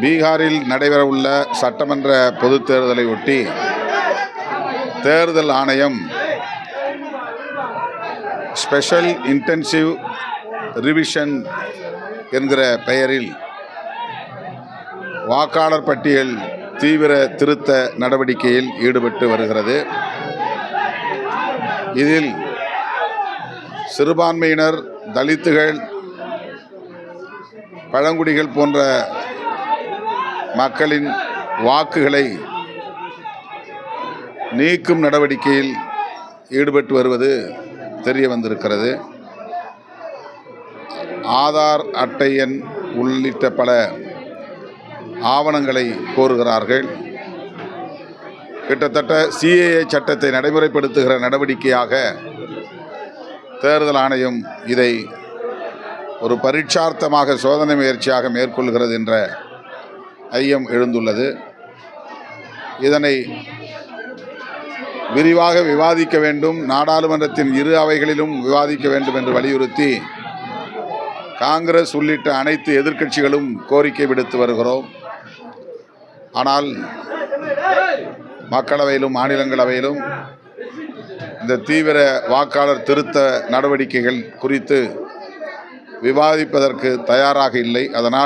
பீகாரில் நடைபெறவுள்ள சட்டமன்ற பொதுத் தேர்தலை ஒட்டி தேர்தல் ஆணையம் ஸ்பெஷல் இன்டென்சிவ் ரிவிஷன் என்கிற பெயரில் வாக்காளர் பட்டியல் தீவிர திருத்த நடவடிக்கையில் ஈடுபட்டு வருகிறது. இதில் சிறுபான்மையினர், தலித்துகள், பழங்குடிகள் போன்ற மக்களின் வாக்குகளை நீக்கும் நடவடிக்கையில் ஈடுபட்டு வருவது தெரிய வந்திருக்கிறது. ஆதார் அட்டை எண் உள்ளிட்ட பல ஆவணங்களை கோருகிறார்கள். கிட்டத்தட்ட CAA சட்டத்தை நடைமுறைப்படுத்துகிற நடவடிக்கையாக தேர்தல் ஆணையம் இதை ஒரு பரீட்சார்த்தமாக சோதனை முயற்சியாக மேற்கொள்கிறது என்ற ஐயம் எழுந்துள்ளது. இதனை விரிவாக விவாதிக்க வேண்டும், நாடாளுமன்றத்தின் இரு அவைகளிலும் விவாதிக்க வேண்டும் என்று வலியுறுத்தி காங்கிரஸ் உள்ளிட்ட அனைத்து எதிர்க்கட்சிகளும் கோரிக்கை விடுத்து வருகிறோம். ஆனால் மக்களவையிலும் மாநிலங்களவையிலும் இந்த தீவிர வாக்காளர் திருத்த நடவடிக்கைகள் குறித்து விவாதிப்பதற்கு தயாராக இல்லை. அதனால்